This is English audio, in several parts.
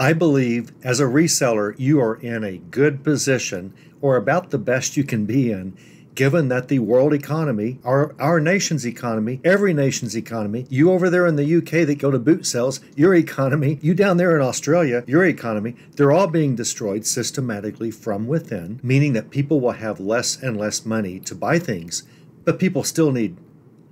I believe as a reseller, you are in a good position, or about the best you can be in, given that the world economy, our nation's economy, every nation's economy, you over there in the UK that go to boot sales, your economy, you down there in Australia, your economy, they're all being destroyed systematically from within, meaning that people will have less and less money to buy things, but people still need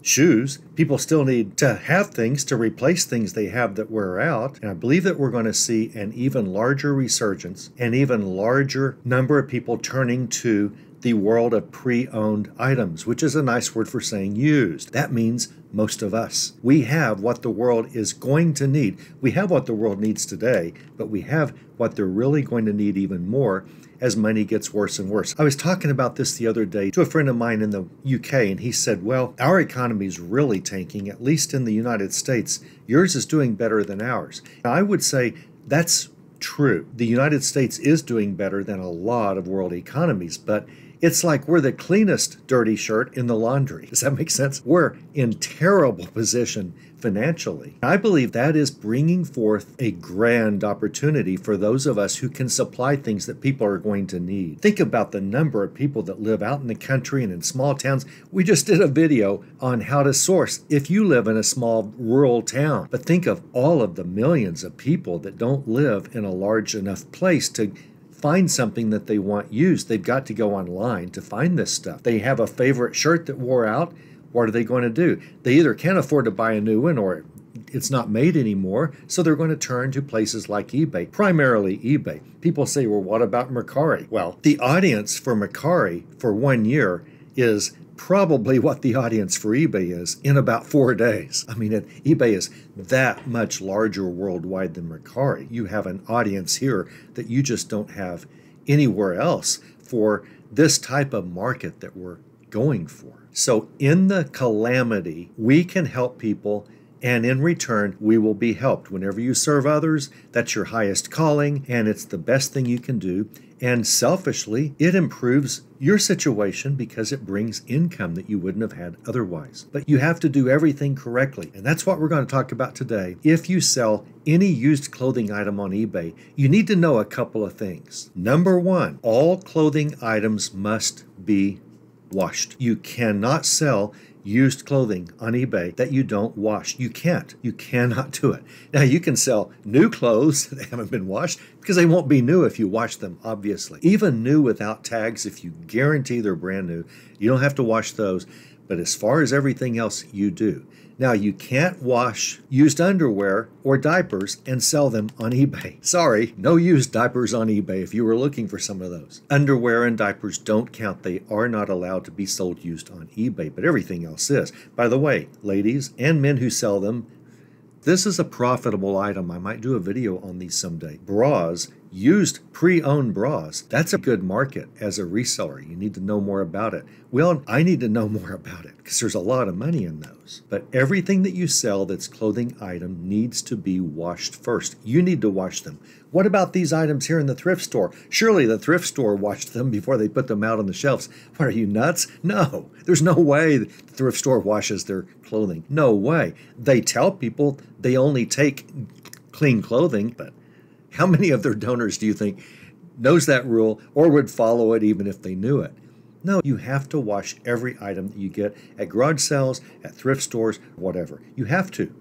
shoes. People still need to have things to replace things they have that wear out. And I believe that we're going to see an even larger resurgence, an even larger number of people turning to the world of pre-owned items, which is a nice word for saying used. That means most of us. We have what the world is going to need. We have what the world needs today, but we have what they're really going to need even more as money gets worse and worse. I was talking about this the other day to a friend of mine in the UK, and he said, well, our economy is really tanking, at least in the United States. Yours is doing better than ours. Now, I would say that's true. The United States is doing better than a lot of world economies, but it's like we're the cleanest dirty shirt in the laundry. Does that make sense? We're in terrible position financially. I believe that is bringing forth a grand opportunity for those of us who can supply things that people are going to need. Think about the number of people that live out in the country and in small towns. We just did a video on how to source if you live in a small rural town. But think of all of the millions of people that don't live in a large enough place to find something that they want used. They've got to go online to find this stuff. They have a favorite shirt that wore out. What are they going to do? They either can't afford to buy a new one or it's not made anymore, so they're going to turn to places like eBay, primarily eBay. People say, well, what about Mercari? Well, the audience for Mercari for 1 year is probably what the audience for eBay is in about 4 days. I mean, eBay is that much larger worldwide than Mercari. You have an audience here that you just don't have anywhere else for this type of market that we're going for. So in the calamity, we can help people, and in return, we will be helped. Whenever you serve others, that's your highest calling, and it's the best thing you can do. And selfishly, it improves your situation because it brings income that you wouldn't have had otherwise. But you have to do everything correctly, and that's what we're going to talk about today. If you sell any used clothing item on eBay, you need to know a couple of things. Number one, all clothing items must be washed. You cannot sell used clothing on eBay that you don't wash. You can't. You cannot do it. Now, you can sell new clothes that haven't been washed because they won't be new if you wash them, obviously. Even new without tags, if you guarantee they're brand new, you don't have to wash those. But as far as everything else, you do. Now, you can't wash used underwear or diapers and sell them on eBay. Sorry, no used diapers on eBay if you were looking for some of those. Underwear and diapers don't count. They are not allowed to be sold used on eBay, but everything else is. By the way, ladies and men who sell them, this is a profitable item. I might do a video on these someday. Bras, used pre-owned bras, that's a good market as a reseller. You need to know more about it. Well, I need to know more about it because there's a lot of money in those. But everything that you sell that's clothing item needs to be washed first. You need to wash them. What about these items here in the thrift store? Surely the thrift store washed them before they put them out on the shelves. What, are you nuts? No, there's no way the thrift store washes their clothing. No way. They tell people they only take clean clothing, but how many of their donors do you think knows that rule or would follow it even if they knew it? No, you have to wash every item that you get at garage sales, at thrift stores, whatever. You have to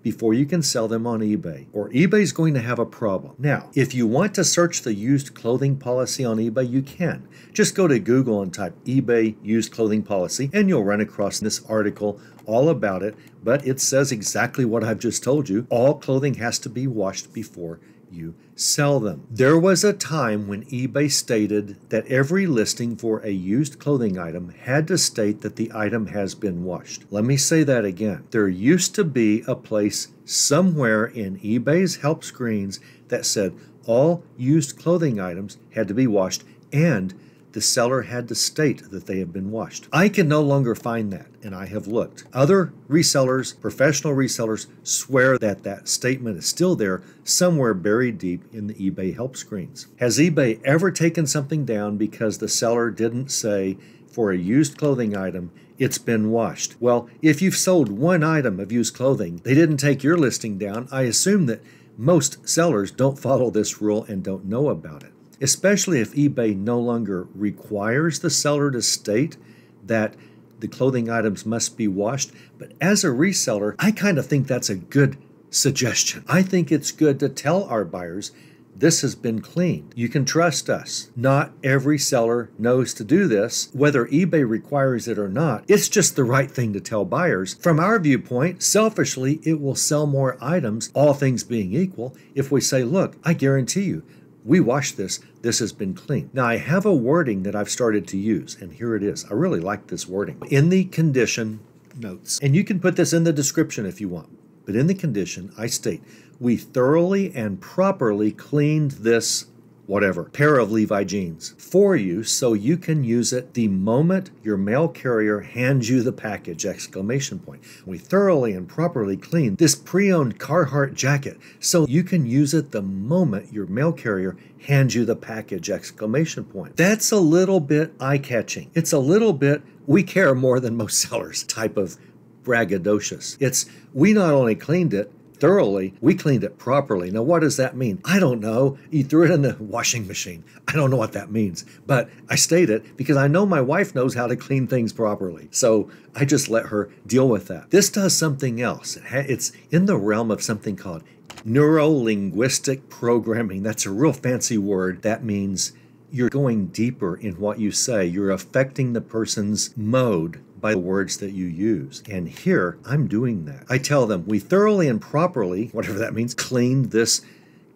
before you can sell them on eBay, or eBay's going to have a problem. Now, if you want to search the used clothing policy on eBay, you can. Just go to Google and type eBay used clothing policy, and you'll run across this article all about it, but it says exactly what I've just told you. All clothing has to be washed before you sell them. There was a time when eBay stated that every listing for a used clothing item had to state that the item has been washed. Let me say that again. There used to be a place somewhere in eBay's help screens that said all used clothing items had to be washed and the seller had to state that they have been washed. I can no longer find that, and I have looked. Other resellers, professional resellers, swear that that statement is still there somewhere buried deep in the eBay help screens. Has eBay ever taken something down because the seller didn't say for a used clothing item, it's been washed? Well, if you've sold one item of used clothing, they didn't take your listing down. I assume that most sellers don't follow this rule and don't know about it, especially if eBay no longer requires the seller to state that the clothing items must be washed. But as a reseller, I kind of think that's a good suggestion. I think it's good to tell our buyers, this has been cleaned. You can trust us. Not every seller knows to do this. Whether eBay requires it or not, it's just the right thing to tell buyers. From our viewpoint, selfishly, it will sell more items, all things being equal, if we say, look, I guarantee you, we washed this. This has been cleaned. Now, I have a wording that I've started to use, and here it is. I really like this wording. In the condition notes, and you can put this in the description if you want, but in the condition, I state, we thoroughly and properly cleaned this whatever pair of Levi jeans for you so you can use it the moment your mail carrier hands you the package, exclamation point. We thoroughly and properly cleaned this pre-owned Carhartt jacket so you can use it the moment your mail carrier hands you the package, exclamation point. That's a little bit eye-catching. It's a little bit we care more than most sellers type of braggadocious. It's we not only cleaned it thoroughly, we cleaned it properly. Now, what does that mean? I don't know. You threw it in the washing machine. I don't know what that means, but I state it because I know my wife knows how to clean things properly. So I just let her deal with that. This does something else. It's in the realm of something called neuro-linguistic programming. That's a real fancy word. That means you're going deeper in what you say. You're affecting the person's mode by the words that you use. And here, I'm doing that. I tell them, we thoroughly and properly, whatever that means, cleaned this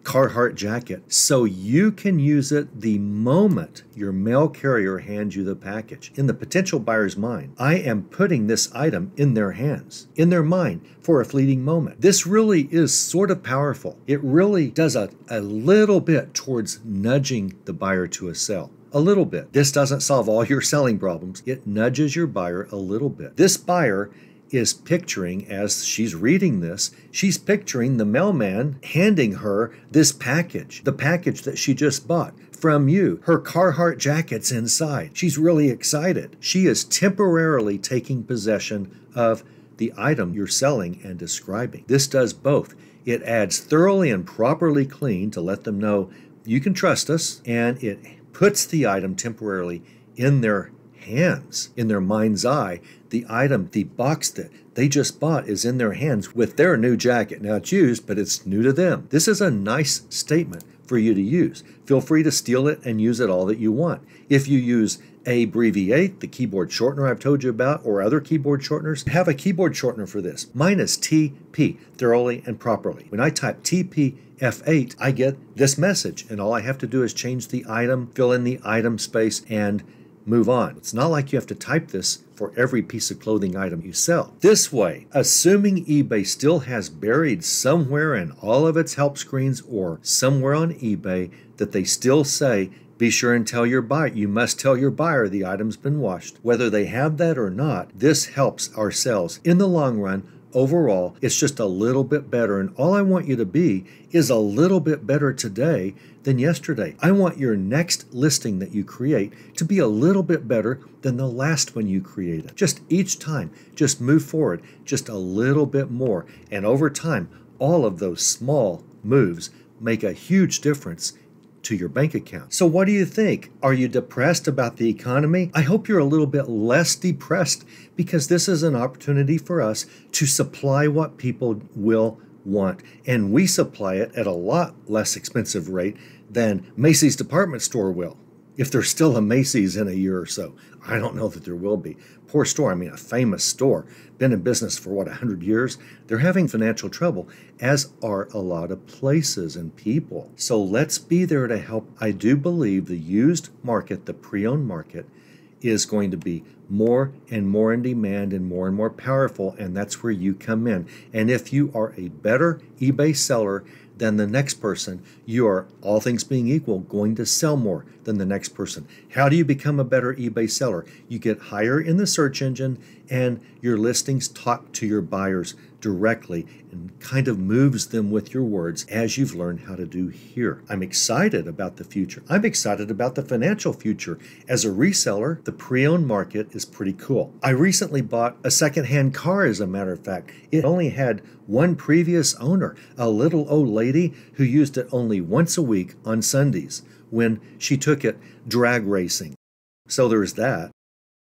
Carhartt jacket so you can use it the moment your mail carrier hands you the package. In the potential buyer's mind, I am putting this item in their hands, in their mind, for a fleeting moment. This really is sort of powerful. It really does a little bit towards nudging the buyer to a sell. A little bit. This doesn't solve all your selling problems. It nudges your buyer a little bit. This buyer is picturing, as she's reading this, she's picturing the mailman handing her this package, the package that she just bought from you. Her Carhartt jacket's inside. She's really excited. She is temporarily taking possession of the item you're selling and describing. This does both. It adds thoroughly and properly clean to let them know you can trust us, and it puts the item temporarily in their hands, in their mind's eye. The item, the box that they just bought is in their hands with their new jacket. Now it's used, but it's new to them. This is a nice statement for you to use. Feel free to steal it and use it all that you want. If you use abbreviate, the keyboard shortener I've told you about, or other keyboard shorteners, have a keyboard shortener for this. Mine is TP, thoroughly and properly. When I type TP F8, I get this message, and all I have to do is change the item, fill in the item space, and move on. It's not like you have to type this for every piece of clothing item you sell. This way, assuming eBay still has buried somewhere in all of its help screens or somewhere on eBay that they still say, be sure and tell your buyer, you must tell your buyer the item's been washed. Whether they have that or not, this helps our sales. In the long run, overall, it's just a little bit better, and all I want you to be is a little bit better today than yesterday. I want your next listing that you create to be a little bit better than the last one you created. Just each time, just move forward just a little bit more, and over time, all of those small moves make a huge difference to your bank account. So what do you think? Are you depressed about the economy? I hope you're a little bit less depressed, because this is an opportunity for us to supply what people will want. And we supply it at a lot less expensive rate than Macy's department store will. If there's still a Macy's in a year or so. I don't know that there will be. Poor store, I mean a famous store, been in business for 100 years? They're having financial trouble, as are a lot of places and people. So let's be there to help. I do believe the used market, the pre-owned market, is going to be more and more in demand and more powerful, and that's where you come in. And if you are a better eBay seller than the next person, you are, all things being equal, going to sell more than the next person. How do you become a better eBay seller? You get higher in the search engine, and your listings talk to your buyers directly and kind of moves them with your words as you've learned how to do here. I'm excited about the future. I'm excited about the financial future. As a reseller, the pre-owned market is pretty cool. I recently bought a secondhand car, as a matter of fact. It only had one previous owner, a little old lady who used it only once a week on Sundays when she took it drag racing. So there's that.